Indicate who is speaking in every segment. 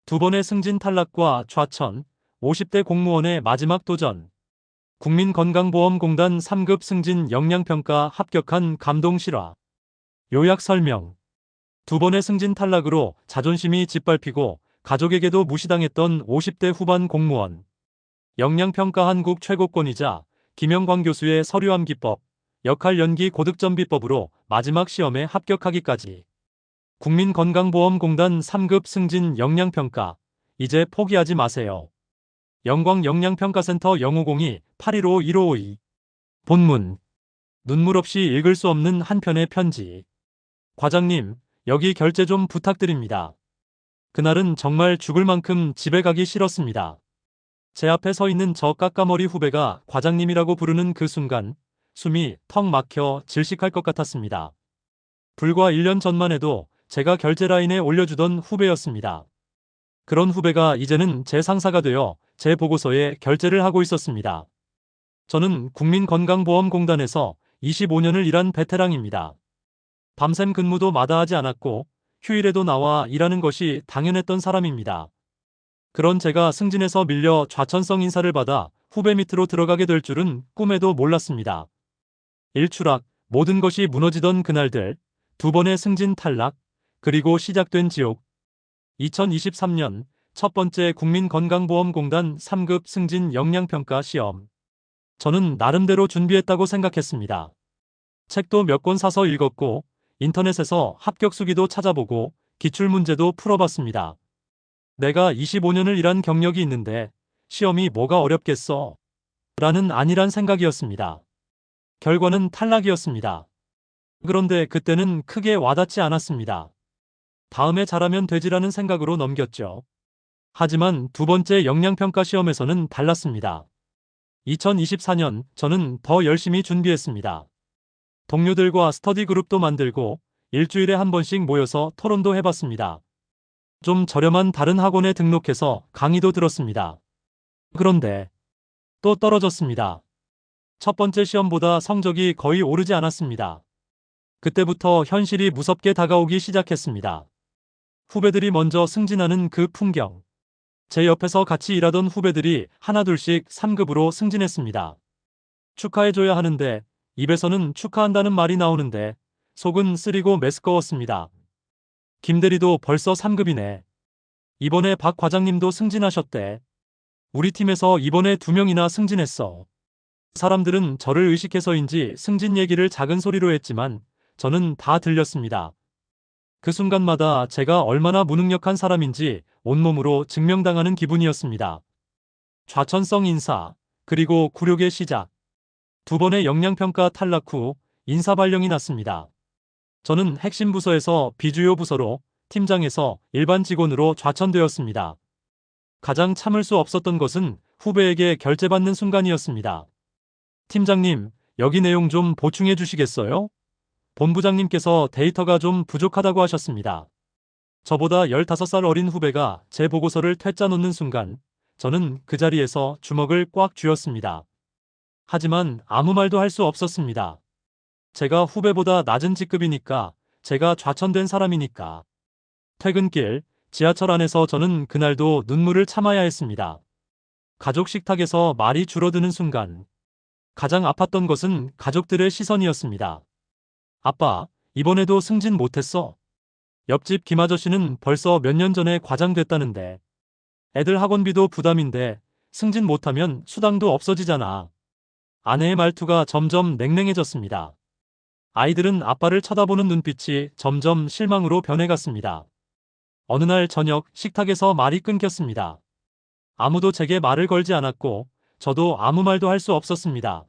Speaker 1: 두 번의 승진 탈락과 좌천, 50대 공무원의 마지막 도전. 국민건강보험공단 3급 승진 역량평가 합격한 감동 실화. 요약 설명. 두 번의 승진 탈락으로 자존심이 짓밟히고 가족에게도 무시당했던 50대 후반 공무원. 역량평가 한국 최고권이자 김영광 교수의 서류암기법, 역할 연기 고득점 비법으로 마지막 시험에 합격하기까지. 국민건강보험공단 3급 승진 역량평가. 이제 포기하지 마세요. 영광 역량평가센터 0502-815-1552. 본문. 눈물 없이 읽을 수 없는 한 편의 편지. 과장님, 여기 결제 좀 부탁드립니다. 그날은 정말 죽을 만큼 집에 가기 싫었습니다. 제 앞에 서 있는 저 까까머리 후배가 과장님이라고 부르는 그 순간 숨이 턱 막혀 질식할 것 같았습니다. 불과 1년 전만 해도 제가 결제 라인에 올려주던 후배였습니다. 그런 후배가 이제는 제 상사가 되어 제 보고서에 결제를 하고 있었습니다. 저는 국민건강보험공단에서 25년을 일한 베테랑입니다. 밤샘 근무도 마다하지 않았고 휴일에도 나와 일하는 것이 당연했던 사람입니다. 그런 제가 승진해서 밀려 좌천성 인사를 받아 후배 밑으로 들어가게 될 줄은 꿈에도 몰랐습니다. 일추락, 모든 것이 무너지던 그날들, 두 번의 승진 탈락, 그리고 시작된 지옥. 2023년 첫 번째 국민건강보험공단 3급 승진 역량평가 시험. 저는 나름대로 준비했다고 생각했습니다. 책도 몇 권 사서 읽었고 인터넷에서 합격 수기도 찾아보고 기출문제도 풀어봤습니다. 내가 25년을 일한 경력이 있는데 시험이 뭐가 어렵겠어? 라는 안일한 생각이었습니다. 결과는 탈락이었습니다. 그런데 그때는 크게 와닿지 않았습니다. 다음에 잘하면 되지라는 생각으로 넘겼죠. 하지만 두 번째 역량평가 시험에서는 달랐습니다. 2024년 저는 더 열심히 준비했습니다. 동료들과 스터디 그룹도 만들고 일주일에 한 번씩 모여서 토론도 해봤습니다. 좀 저렴한 다른 학원에 등록해서 강의도 들었습니다. 그런데 또 떨어졌습니다. 첫 번째 시험보다 성적이 거의 오르지 않았습니다. 그때부터 현실이 무섭게 다가오기 시작했습니다. 후배들이 먼저 승진하는 그 풍경. 제 옆에서 같이 일하던 후배들이 하나둘씩 3급으로 승진했습니다. 축하해줘야 하는데 입에서는 축하한다는 말이 나오는데 속은 쓰리고 메스꺼웠습니다. 김대리도 벌써 3급이네. 이번에 박 과장님도 승진하셨대. 우리 팀에서 이번에 2명이나 승진했어. 사람들은 저를 의식해서인지 승진 얘기를 작은 소리로 했지만 저는 다 들렸습니다. 그 순간마다 제가 얼마나 무능력한 사람인지 온몸으로 증명당하는 기분이었습니다. 좌천성 인사, 그리고 굴욕의 시작. 두 번의 역량평가 탈락 후 인사 발령이 났습니다. 저는 핵심 부서에서 비주요 부서로, 팀장에서 일반 직원으로 좌천되었습니다. 가장 참을 수 없었던 것은 후배에게 결제받는 순간이었습니다. 팀장님, 여기 내용 좀 보충해 주시겠어요? 본부장님께서 데이터가 좀 부족하다고 하셨습니다. 저보다 15살 어린 후배가 제 보고서를 퇴짜 놓는 순간 저는 그 자리에서 주먹을 꽉 쥐었습니다. 하지만 아무 말도 할 수 없었습니다. 제가 후배보다 낮은 직급이니까, 제가 좌천된 사람이니까. 퇴근길, 지하철 안에서 저는 그날도 눈물을 참아야 했습니다. 가족 식탁에서 말이 줄어드는 순간 가장 아팠던 것은 가족들의 시선이었습니다. 아빠, 이번에도 승진 못했어? 옆집 김아저씨는 벌써 몇 년 전에 과장 됐다는데. 애들 학원비도 부담인데 승진 못하면 수당도 없어지잖아. 아내의 말투가 점점 냉랭해졌습니다. 아이들은 아빠를 쳐다보는 눈빛이 점점 실망으로 변해갔습니다. 어느 날 저녁 식탁에서 말이 끊겼습니다. 아무도 제게 말을 걸지 않았고 저도 아무 말도 할 수 없었습니다.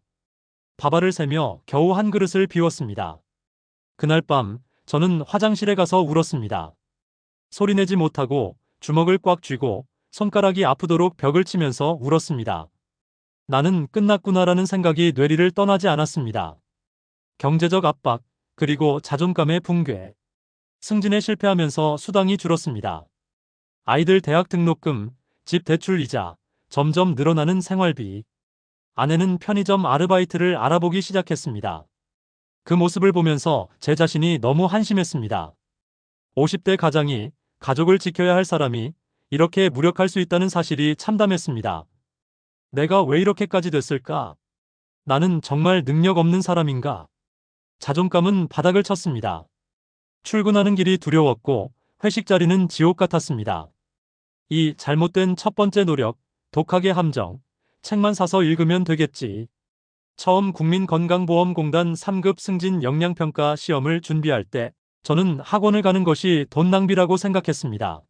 Speaker 1: 밥알을 새며 겨우 한 그릇을 비웠습니다. 그날 밤 저는 화장실에 가서 울었습니다. 소리내지 못하고 주먹을 꽉 쥐고 손가락이 아프도록 벽을 치면서 울었습니다. 나는 끝났구나라는 생각이 뇌리를 떠나지 않았습니다. 경제적 압박, 그리고 자존감의 붕괴. 승진에 실패하면서 수당이 줄었습니다. 아이들 대학 등록금, 집 대출 이자, 점점 늘어나는 생활비. 아내는 편의점 아르바이트를 알아보기 시작했습니다. 그 모습을 보면서 제 자신이 너무 한심했습니다. 50대 가장이, 가족을 지켜야 할 사람이 이렇게 무력할 수 있다는 사실이 참담했습니다. 내가 왜 이렇게까지 됐을까? 나는 정말 능력 없는 사람인가? 자존감은 바닥을 쳤습니다. 출근하는 길이 두려웠고 회식 자리는 지옥 같았습니다. 이 잘못된 첫 번째 노력, 독학의 함정, 책만 사서 읽으면 되겠지. 처음 국민건강보험공단 3급 승진 영양평가 시험을 준비할 때 저는 학원을 가는 것이 돈 낭비라고 생각했습니다.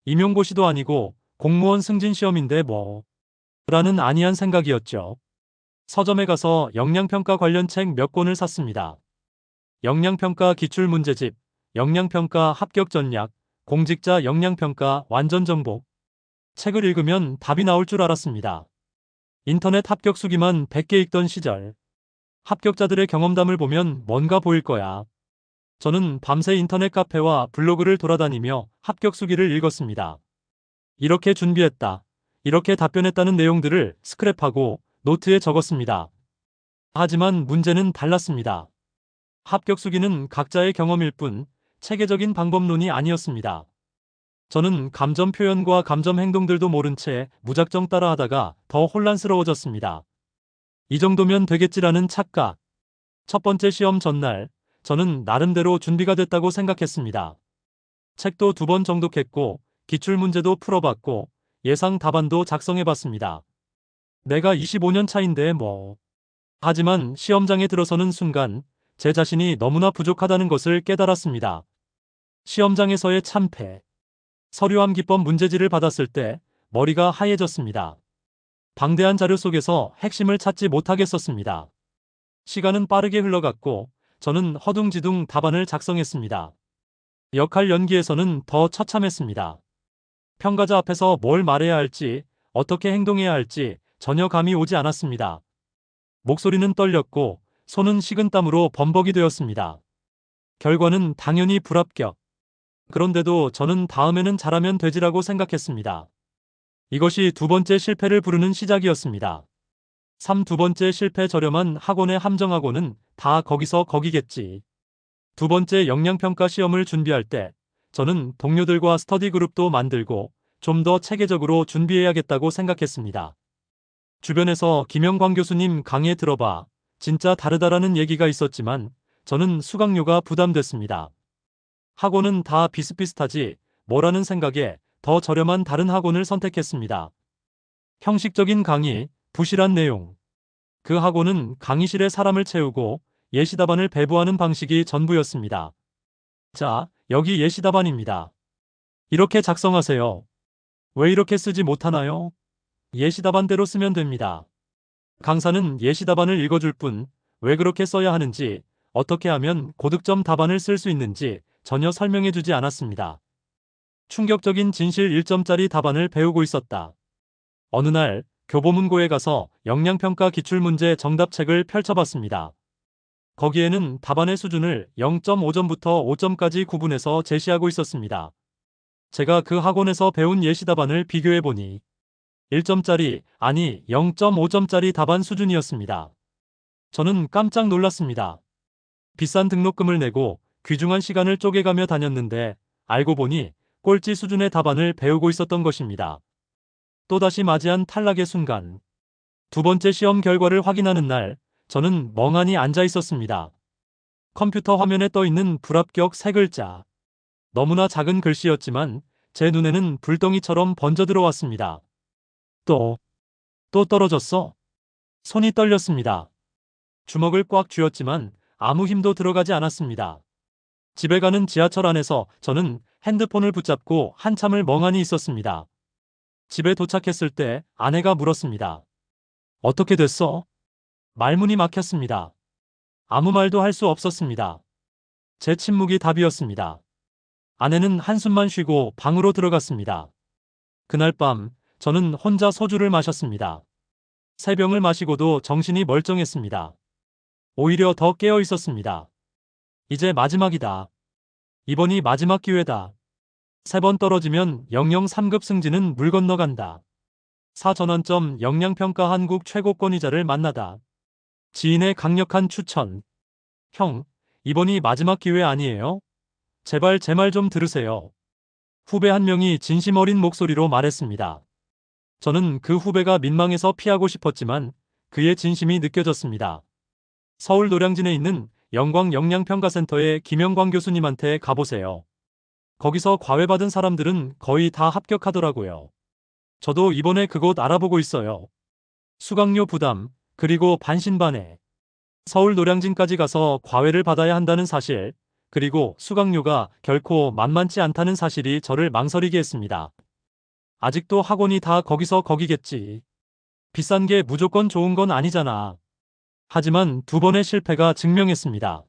Speaker 1: 임용고시도 아니고 공무원 승진 시험인데 뭐 라는 안이한 생각이었죠. 서점에 가서 영양평가 관련 책 몇 권을 샀습니다. 영양평가 기출문제집, 영양평가 합격 전략, 공직자 영양평가 완전 정복. 책을 읽으면 답이 나올 줄 알았습니다. 인터넷 합격 수기만 100개 읽던 시절. 합격자들의 경험담을 보면 뭔가 보일 거야. 저는 밤새 인터넷 카페와 블로그를 돌아다니며 합격 수기를 읽었습니다. 이렇게 준비했다. 이렇게 답변했다는 내용들을 스크랩하고 노트에 적었습니다. 하지만 문제는 달랐습니다. 합격 수기는 각자의 경험일 뿐 체계적인 방법론이 아니었습니다. 저는 감정 표현과 감정 행동들도 모른 채 무작정 따라하다가 더 혼란스러워졌습니다. 이 정도면 되겠지라는 착각. 첫 번째 시험 전날, 저는 나름대로 준비가 됐다고 생각했습니다. 책도 2번 정독했고, 기출문제도 풀어봤고, 예상 답안도 작성해봤습니다. 내가 25년 차인데 뭐. 하지만 시험장에 들어서는 순간, 제 자신이 너무나 부족하다는 것을 깨달았습니다. 시험장에서의 참패. 서류암기법 문제지를 받았을 때 머리가 하얘졌습니다. 방대한 자료 속에서 핵심을 찾지 못하겠었습니다. 시간은 빠르게 흘러갔고 저는 허둥지둥 답안을 작성했습니다. 역할 연기에서는 더 처참했습니다. 평가자 앞에서 뭘 말해야 할지, 어떻게 행동해야 할지 전혀 감이 오지 않았습니다. 목소리는 떨렸고 손은 식은땀으로 범벅이 되었습니다. 결과는 당연히 불합격. 그런데도 저는 다음에는 잘하면 되지라고 생각했습니다. 이것이 2번째 실패를 부르는 시작이었습니다. 2번째 실패 저렴한 학원의 함정하고는 다 거기서 거기겠지. 2번째 영양평가 시험을 준비할 때 저는 동료들과 스터디 그룹도 만들고 좀 더 체계적으로 준비해야겠다고 생각했습니다. 주변에서 김영광 교수님 강의 들어봐. 진짜 다르다라는 얘기가 있었지만 저는 수강료가 부담됐습니다. 학원은 다 비슷비슷하지 뭐라는 생각에 더 저렴한 다른 학원을 선택했습니다. 형식적인 강의, 부실한 내용. 그 학원은 강의실에 사람을 채우고 예시답안을 배부하는 방식이 전부였습니다. 자, 여기 예시답안입니다. 이렇게 작성하세요. 왜 이렇게 쓰지 못하나요? 예시답안대로 쓰면 됩니다. 강사는 예시답안을 읽어줄 뿐 왜 그렇게 써야 하는지, 어떻게 하면 고득점 답안을 쓸 수 있는지 전혀 설명해주지 않았습니다. 충격적인 진실 1점짜리 답안을 배우고 있었다. 어느 날 교보문고에 가서 영양평가 기출문제 정답책을 펼쳐봤습니다. 거기에는 답안의 수준을 0.5점부터 5점까지 구분해서 제시하고 있었습니다. 제가 그 학원에서 배운 예시답안을 비교해보니 1점짜리, 아니 0.5점짜리 답안 수준이었습니다. 저는 깜짝 놀랐습니다. 비싼 등록금을 내고 귀중한 시간을 쪼개가며 다녔는데 알고 보니 꼴찌 수준의 답안을 배우고 있었던 것입니다. 또다시 맞이한 탈락의 순간. 2번째 시험 결과를 확인하는 날, 저는 멍하니 앉아 있었습니다. 컴퓨터 화면에 떠 있는 불합격 3글자. 너무나 작은 글씨였지만 제 눈에는 불덩이처럼 번져 들어왔습니다. 또 떨어졌어? 손이 떨렸습니다. 주먹을 꽉 쥐었지만 아무 힘도 들어가지 않았습니다. 집에 가는 지하철 안에서 저는 핸드폰을 붙잡고 한참을 멍하니 있었습니다. 집에 도착했을 때 아내가 물었습니다. 어떻게 됐어? 말문이 막혔습니다. 아무 말도 할 수 없었습니다. 제 침묵이 답이었습니다. 아내는 한숨만 쉬고 방으로 들어갔습니다. 그날 밤 저는 혼자 소주를 마셨습니다. 3병을 마시고도 정신이 멀쩡했습니다. 오히려 더 깨어 있었습니다. 이제 마지막이다. 이번이 마지막 기회다. 3번 떨어지면 영영 3급 승진은 물 건너간다. 4전환점 영양평가 한국 최고 권위자를 만나다. 지인의 강력한 추천. 형, 이번이 마지막 기회 아니에요? 제발 제 말 좀 들으세요. 후배 한 명이 진심 어린 목소리로 말했습니다. 저는 그 후배가 민망해서 피하고 싶었지만 그의 진심이 느껴졌습니다. 서울 노량진에 있는 영광 영양평가센터의 김영광 교수님한테 가보세요. 거기서 과외받은 사람들은 거의 다 합격하더라고요. 저도 이번에 그곳 알아보고 있어요. 수강료 부담, 그리고 반신반의. 서울 노량진까지 가서 과외를 받아야 한다는 사실, 그리고 수강료가 결코 만만치 않다는 사실이 저를 망설이게 했습니다. 아직도 학원이 다 거기서 거기겠지. 비싼 게 무조건 좋은 건 아니잖아. 하지만 두 번의 실패가 증명했습니다.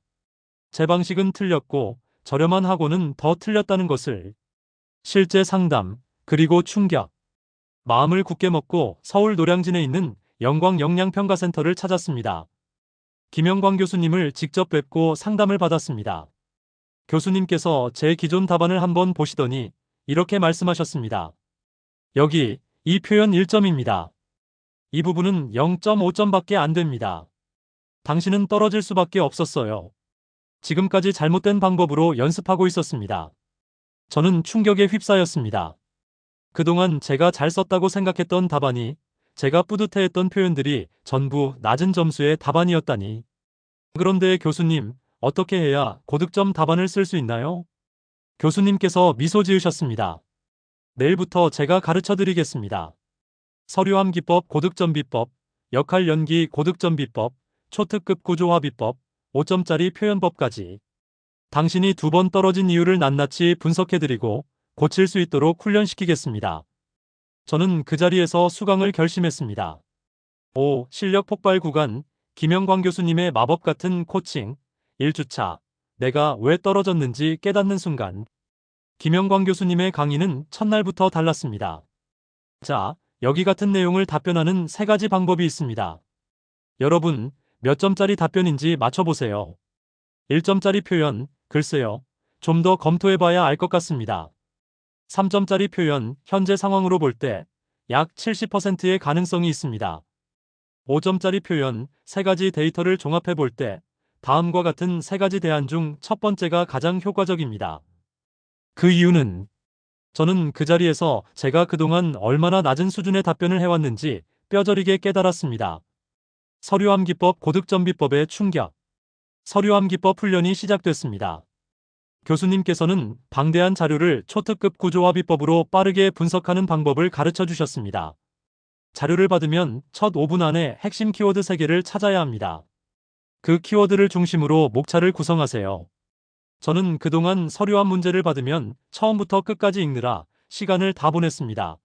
Speaker 1: 제 방식은 틀렸고 저렴한 학원은 더 틀렸다는 것을. 실제 상담, 그리고 충격. 마음을 굳게 먹고 서울 노량진에 있는 영광 영양평가센터를 찾았습니다. 김영광 교수님을 직접 뵙고 상담을 받았습니다. 교수님께서 제 기존 답안을 한번 보시더니 이렇게 말씀하셨습니다. 여기 이 표현 1점입니다. 이 부분은 0.5점밖에 안 됩니다. 당신은 떨어질 수밖에 없었어요. 지금까지 잘못된 방법으로 연습하고 있었습니다. 저는 충격에 휩싸였습니다. 그동안 제가 잘 썼다고 생각했던 답안이, 제가 뿌듯해했던 표현들이 전부 낮은 점수의 답안이었다니. 그런데 교수님, 어떻게 해야 고득점 답안을 쓸 수 있나요? 교수님께서 미소 지으셨습니다. 내일부터 제가 가르쳐 드리겠습니다. 서류함 기법 고득점 비법, 역할 연기 고득점 비법, 초특급 구조화 비법, 5점짜리 표현법까지. 당신이 두 번 떨어진 이유를 낱낱이 분석해드리고 고칠 수 있도록 훈련시키겠습니다. 저는 그 자리에서 수강을 결심했습니다. 실력 폭발 구간, 김영광 교수님의 마법 같은 코칭. 1주차, 내가 왜 떨어졌는지 깨닫는 순간. 김영광 교수님의 강의는 첫날부터 달랐습니다. 자, 여기 같은 내용을 답변하는 3가지 방법이 있습니다. 여러분, 몇 점짜리 답변인지 맞춰보세요. 1점짜리 표현, 글쎄요. 좀 더 검토해봐야 알 것 같습니다. 3점짜리 표현, 현재 상황으로 볼 때 약 70%의 가능성이 있습니다. 5점짜리 표현, 3가지 데이터를 종합해 볼 때 다음과 같은 3가지 대안 중 첫 번째가 가장 효과적입니다. 그 이유는 저는 그 자리에서 제가 그동안 얼마나 낮은 수준의 답변을 해왔는지 뼈저리게 깨달았습니다. 서류함 기법 고득점 비법의 충격. 서류함 기법 훈련이 시작됐습니다. 교수님께서는 방대한 자료를 초특급 구조화 비법으로 빠르게 분석하는 방법을 가르쳐 주셨습니다. 자료를 받으면 첫 5분 안에 핵심 키워드 3개를 찾아야 합니다. 그 키워드를 중심으로 목차를 구성하세요. 저는 그동안 서류함 문제를 받으면 처음부터 끝까지 읽느라 시간을 다 보냈습니다.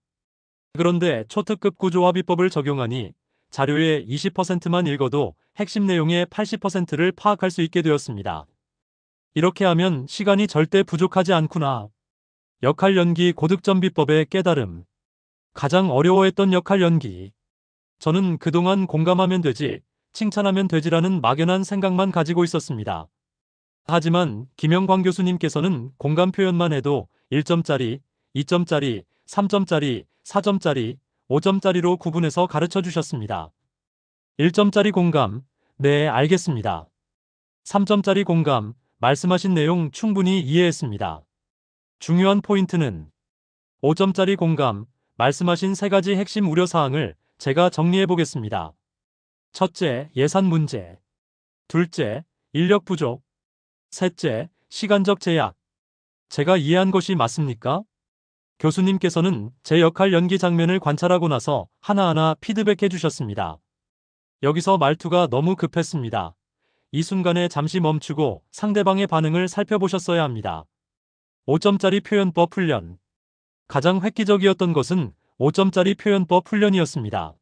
Speaker 1: 그런데 초특급 구조화 비법을 적용하니 자료의 20%만 읽어도 핵심 내용의 80%를 파악할 수 있게 되었습니다. 이렇게 하면 시간이 절대 부족하지 않구나. 역할 연기 고득점 비법의 깨달음. 가장 어려워했던 역할 연기. 저는 그동안 공감하면 되지, 칭찬하면 되지라는 막연한 생각만 가지고 있었습니다. 하지만 김영광 교수님께서는 공감 표현만 해도 1점짜리, 2점짜리, 3점짜리, 4점짜리, 5점짜리로 구분해서 가르쳐 주셨습니다. 1점짜리 공감, 네, 알겠습니다. 3점짜리 공감, 말씀하신 내용 충분히 이해했습니다. 중요한 포인트는 5점짜리 공감, 말씀하신 3가지 핵심 우려사항을 제가 정리해 보겠습니다. 첫째, 예산 문제. 둘째, 인력 부족. 셋째, 시간적 제약. 제가 이해한 것이 맞습니까? 교수님께서는 제 역할 연기 장면을 관찰하고 나서 하나하나 피드백해 주셨습니다. 여기서 말투가 너무 급했습니다. 이 순간에 잠시 멈추고 상대방의 반응을 살펴보셨어야 합니다. 5점짜리 표현법 훈련. 가장 획기적이었던 것은 5점짜리 표현법 훈련이었습니다.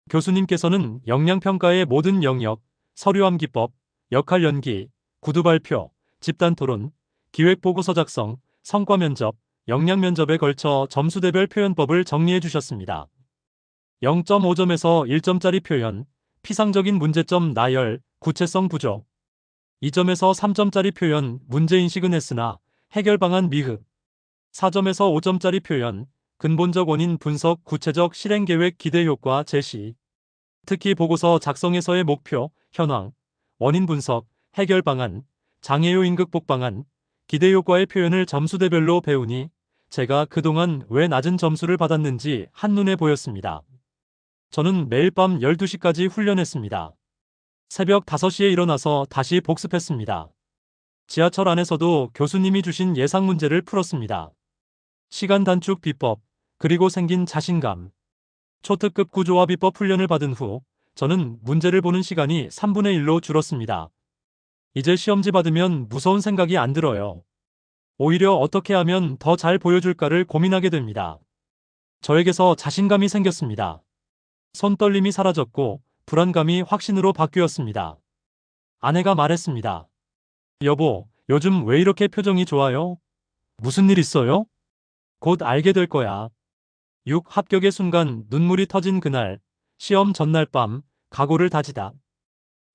Speaker 1: 교수님께서는 역량평가의 모든 영역, 서류함 기법, 역할 연기, 구두 발표, 집단 토론, 기획보고서 작성, 성과 면접, 역량 면접에 걸쳐 점수대별 표현법을 정리해 주셨습니다. 0.5점에서 1점짜리 표현, 피상적인 문제점 나열, 구체성 부족. 2점에서 3점짜리 표현, 문제인식은 했으나 해결 방안 미흡. 4점에서 5점짜리 표현, 근본적 원인 분석, 구체적 실행 계획, 기대 효과 제시. 특히 보고서 작성에서의 목표, 현황, 원인 분석, 해결 방안, 장애 요인 극복 방안, 기대 효과의 표현을 점수대별로 배우니 제가 그동안 왜 낮은 점수를 받았는지 한눈에 보였습니다. 저는 매일 밤 12시까지 훈련했습니다. 새벽 5시에 일어나서 다시 복습했습니다. 지하철 안에서도 교수님이 주신 예상 문제를 풀었습니다. 시간 단축 비법, 그리고 생긴 자신감. 초특급 구조화 비법 훈련을 받은 후 저는 문제를 보는 시간이 3분의 1로 줄었습니다. 이제 시험지 받으면 무서운 생각이 안 들어요. 오히려 어떻게 하면 더 잘 보여줄까를 고민하게 됩니다. 저에게서 자신감이 생겼습니다. 손떨림이 사라졌고 불안감이 확신으로 바뀌었습니다. 아내가 말했습니다. 여보, 요즘 왜 이렇게 표정이 좋아요? 무슨 일 있어요? 곧 알게 될 거야. 6. 합격의 순간 눈물이 터진 그날, 시험 전날 밤, 각오를 다지다.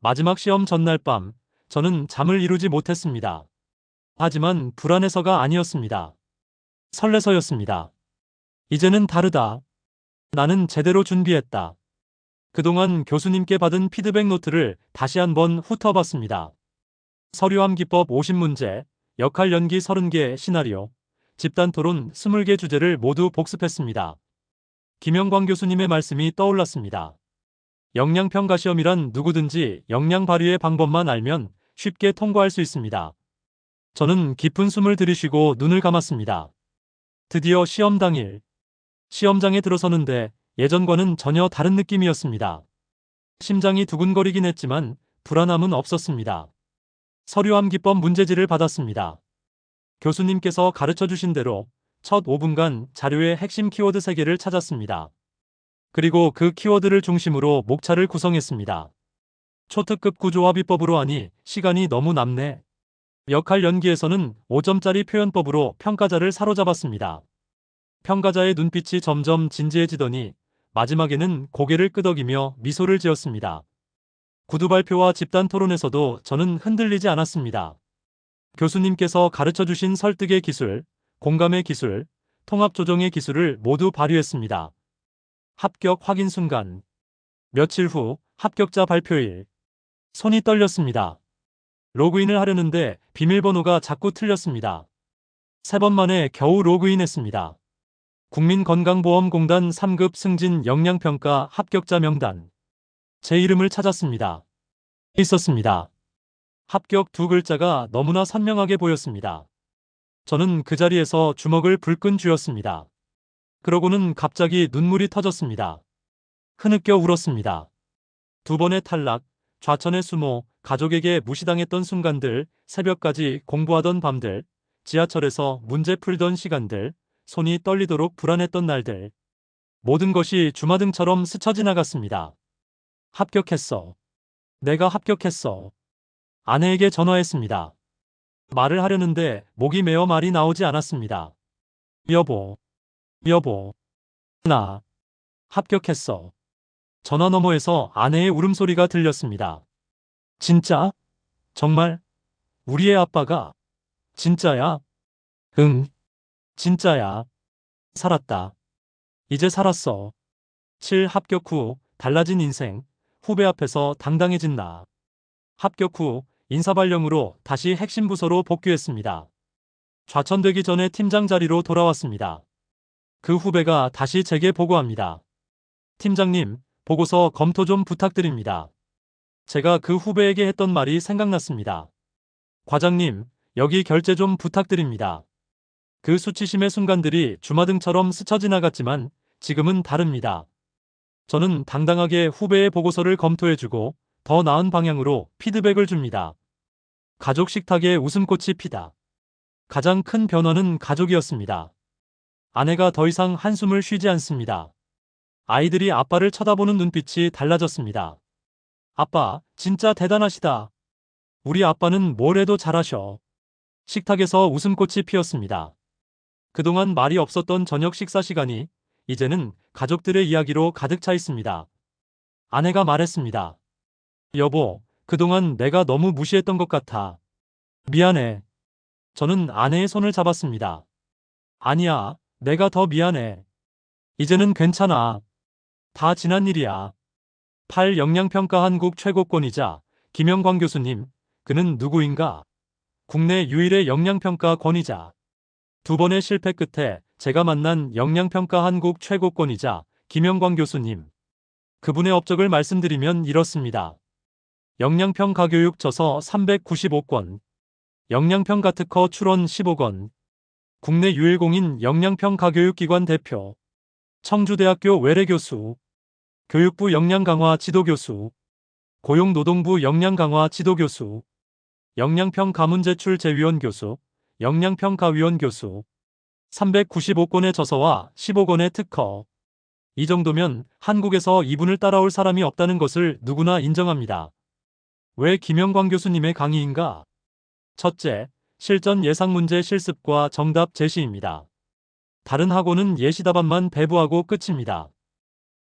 Speaker 1: 마지막 시험 전날 밤, 저는 잠을 이루지 못했습니다. 하지만 불안해서가 아니었습니다. 설레서였습니다. 이제는 다르다. 나는 제대로 준비했다. 그동안 교수님께 받은 피드백 노트를 다시 한번 훑어봤습니다. 서류함 기법 50문제, 역할 연기 30개 시나리오, 집단 토론 20개 주제를 모두 복습했습니다. 김영광 교수님의 말씀이 떠올랐습니다. 역량평가 시험이란 누구든지 역량 발휘의 방법만 알면 쉽게 통과할 수 있습니다. 저는 깊은 숨을 들이쉬고 눈을 감았습니다. 드디어 시험 당일. 시험장에 들어서는데 예전과는 전혀 다른 느낌이었습니다. 심장이 두근거리긴 했지만 불안함은 없었습니다. 서류함 기법 문제지를 받았습니다. 교수님께서 가르쳐 주신 대로 첫 5분간 자료의 핵심 키워드 3개를 찾았습니다. 그리고 그 키워드를 중심으로 목차를 구성했습니다. 초특급 구조화 비법으로 하니 시간이 너무 남네. 역할 연기에서는 5점짜리 표현법으로 평가자를 사로잡았습니다. 평가자의 눈빛이 점점 진지해지더니 마지막에는 고개를 끄덕이며 미소를 지었습니다. 구두 발표와 집단 토론에서도 저는 흔들리지 않았습니다. 교수님께서 가르쳐 주신 설득의 기술, 공감의 기술, 통합 조정의 기술을 모두 발휘했습니다. 합격 확인 순간. 며칠 후 합격자 발표일. 손이 떨렸습니다. 로그인을 하려는데 비밀번호가 자꾸 틀렸습니다. 3번 만에 겨우 로그인했습니다. 국민건강보험공단 3급 승진 역량평가 합격자 명단. 제 이름을 찾았습니다. 있었습니다. 합격 2글자가 너무나 선명하게 보였습니다. 저는 그 자리에서 주먹을 불끈 쥐었습니다. 그러고는 갑자기 눈물이 터졌습니다. 흐느껴 울었습니다. 2번의 탈락, 좌천의 수모, 가족에게 무시당했던 순간들, 새벽까지 공부하던 밤들, 지하철에서 문제 풀던 시간들, 손이 떨리도록 불안했던 날들. 모든 것이 주마등처럼 스쳐 지나갔습니다. 합격했어. 내가 합격했어. 아내에게 전화했습니다. 말을 하려는데 목이 메어 말이 나오지 않았습니다. 여보, 여보, 나 합격했어. 전화 너머에서 아내의 울음소리가 들렸습니다. 진짜? 정말? 우리의 아빠가? 진짜야? 응, 진짜야. 살았다. 이제 살았어. 7. 합격 후 달라진 인생, 후배 앞에서 당당해진 나. 합격 후 인사발령으로 다시 핵심 부서로 복귀했습니다. 좌천되기 전에 팀장 자리로 돌아왔습니다. 그 후배가 다시 제게 보고합니다. 팀장님, 보고서 검토 좀 부탁드립니다. 제가 그 후배에게 했던 말이 생각났습니다. 과장님, 여기 결제 좀 부탁드립니다. 그 수치심의 순간들이 주마등처럼 스쳐 지나갔지만 지금은 다릅니다. 저는 당당하게 후배의 보고서를 검토해주고 더 나은 방향으로 피드백을 줍니다. 가족 식탁에 웃음꽃이 피다. 가장 큰 변화는 가족이었습니다. 아내가 더 이상 한숨을 쉬지 않습니다. 아이들이 아빠를 쳐다보는 눈빛이 달라졌습니다. 아빠, 진짜 대단하시다. 우리 아빠는 뭘 해도 잘하셔. 식탁에서 웃음꽃이 피었습니다. 그동안 말이 없었던 저녁 식사 시간이 이제는 가족들의 이야기로 가득 차 있습니다. 아내가 말했습니다. 여보, 그동안 내가 너무 무시했던 것 같아. 미안해. 저는 아내의 손을 잡았습니다. 아니야, 내가 더 미안해. 이제는 괜찮아. 다 지난 일이야. 8. 역량평가 한국 최고권위자 김영광 교수님, 그는 누구인가? 국내 유일의 역량평가 권위자. 두 번의 실패 끝에 제가 만난 영양평가 한국 최고권이자 김영광 교수님. 그분의 업적을 말씀드리면 이렇습니다. 영양평가 교육 저서 395권, 영양평가 특허 출원 15권, 국내 유일공인 영양평가 교육기관 대표, 청주대학교 외래교수, 교육부 영양강화 지도교수, 고용노동부 영양강화 지도교수, 영양평가문제출 재위원 교수, 영양평가위원 교수, 395권의 저서와 15권의 특허. 이 정도면 한국에서 이분을 따라올 사람이 없다는 것을 누구나 인정합니다. 왜 김영광 교수님의 강의인가? 첫째, 실전 예상문제 실습과 정답 제시입니다. 다른 학원은 예시답안만 배부하고 끝입니다.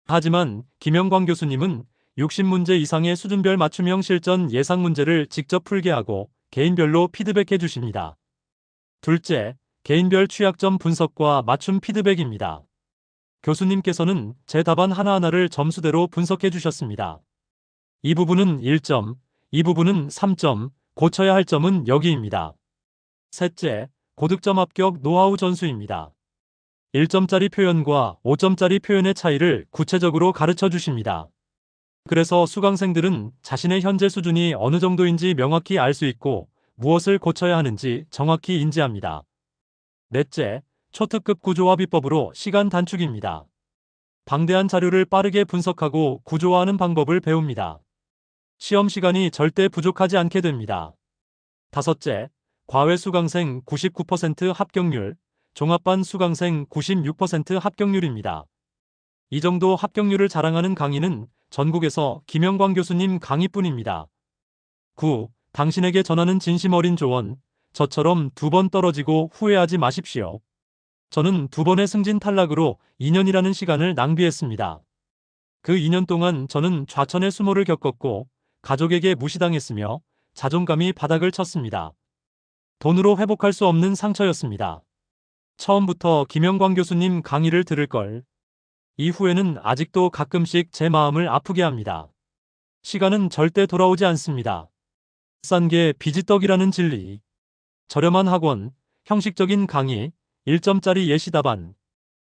Speaker 1: 하지만 김영광 교수님은 60문제 이상의 수준별 맞춤형 실전 예상 문제를 직접 풀게 하고 개인별로 피드백해 주십니다. 둘째, 개인별 취약점 분석과 맞춤 피드백입니다. 교수님께서는 제 답안 하나하나를 점수대로 분석해 주셨습니다. 이 부분은 1점, 이 부분은 3점, 고쳐야 할 점은 여기입니다. 셋째, 고득점 합격 노하우 전수입니다. 1점짜리 표현과 5점짜리 표현의 차이를 구체적으로 가르쳐 주십니다. 그래서 수강생들은 자신의 현재 수준이 어느 정도인지 명확히 알 수 있고 무엇을 고쳐야 하는지 정확히 인지합니다. 넷째, 초특급 구조화 비법으로 시간 단축입니다. 방대한 자료를 빠르게 분석하고 구조화하는 방법을 배웁니다. 시험 시간이 절대 부족하지 않게 됩니다. 다섯째, 과외 수강생 99% 합격률, 종합반 수강생 96% 합격률입니다. 이 정도 합격률을 자랑하는 강의는 전국에서 김영광 교수님 강의뿐입니다. 9. 당신에게 전하는 진심 어린 조언. 저처럼 2번 떨어지고 후회하지 마십시오. 저는 2번의 승진 탈락으로 2년이라는 시간을 낭비했습니다. 그 2년 동안 저는 좌천의 수모를 겪었고 가족에게 무시당했으며 자존감이 바닥을 쳤습니다. 돈으로 회복할 수 없는 상처였습니다. 처음부터 김영광 교수님 강의를 들을 걸. 이후에는 아직도 가끔씩 제 마음을 아프게 합니다. 시간은 절대 돌아오지 않습니다. 싼 게 비지떡이라는 진리. 저렴한 학원, 형식적인 강의, 1점짜리 예시답안.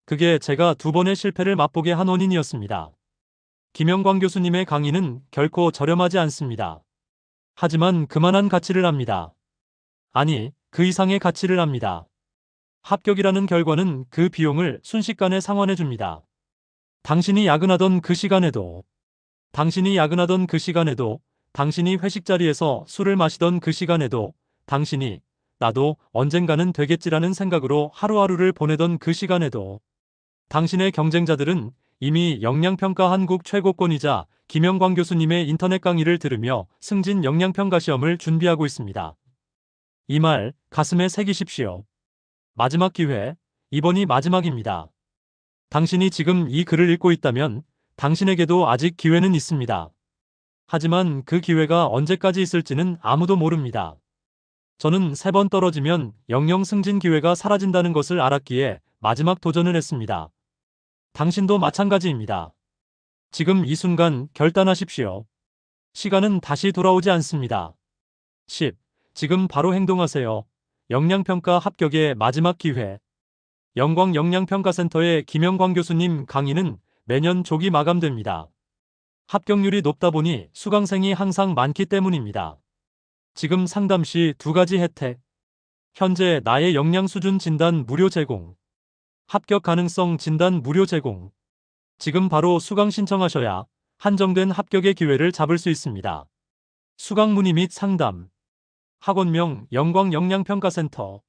Speaker 1: 그게 제가 2번의 실패를 맛보게 한 원인이었습니다. 김영광 교수님의 강의는 결코 저렴하지 않습니다. 하지만 그만한 가치를 합니다. 아니, 그 이상의 가치를 합니다. 합격이라는 결과는 그 비용을 순식간에 상환해 줍니다. 당신이 야근하던 그 시간에도, 당신이 야근하던 그 시간에도, 당신이 회식 자리에서 술을 마시던 그 시간에도, 당신이 나도 언젠가는 되겠지라는 생각으로 하루하루를 보내던 그 시간에도, 당신의 경쟁자들은 이미 영양평가 한국 최고권이자 김영광 교수님의 인터넷 강의를 들으며 승진 영양평가 시험을 준비하고 있습니다. 이 말 가슴에 새기십시오. 마지막 기회, 이번이 마지막입니다. 당신이 지금 이 글을 읽고 있다면 당신에게도 아직 기회는 있습니다. 하지만 그 기회가 언제까지 있을지는 아무도 모릅니다. 저는 3번 떨어지면 영영 승진 기회가 사라진다는 것을 알았기에 마지막 도전을 했습니다. 당신도 마찬가지입니다. 지금 이 순간 결단하십시오. 시간은 다시 돌아오지 않습니다. 10. 지금 바로 행동하세요. 영양평가 합격의 마지막 기회. 영광 영양평가센터의 김영광 교수님 강의는 매년 조기 마감됩니다. 합격률이 높다 보니 수강생이 항상 많기 때문입니다. 지금 상담 시 2가지 혜택. 현재 나의 역량 수준 진단 무료 제공. 합격 가능성 진단 무료 제공. 지금 바로 수강 신청하셔야 한정된 합격의 기회를 잡을 수 있습니다. 수강 문의 및 상담. 학원명 영광 영양평가센터.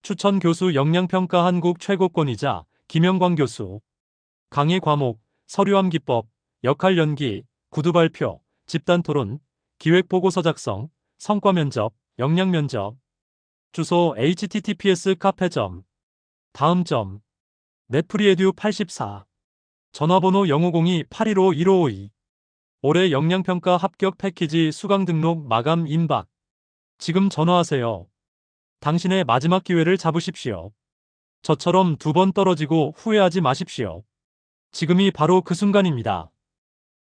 Speaker 1: 추천 교수 영양평가 한국 최고권이자 김영광 교수. 강의 과목, 서류함 기법, 역할 연기, 구두 발표, 집단 토론, 기획 보고서 작성, 성과 면접, 역량 면접. 주소 https 카페.com. 다음 점. 넷프리에듀 84. 전화번호 0502-815-1552. 올해 영양평가 합격 패키지 수강 등록 마감 임박. 지금 전화하세요. 당신의 마지막 기회를 잡으십시오. 저처럼 2번 떨어지고 후회하지 마십시오. 지금이 바로 그 순간입니다.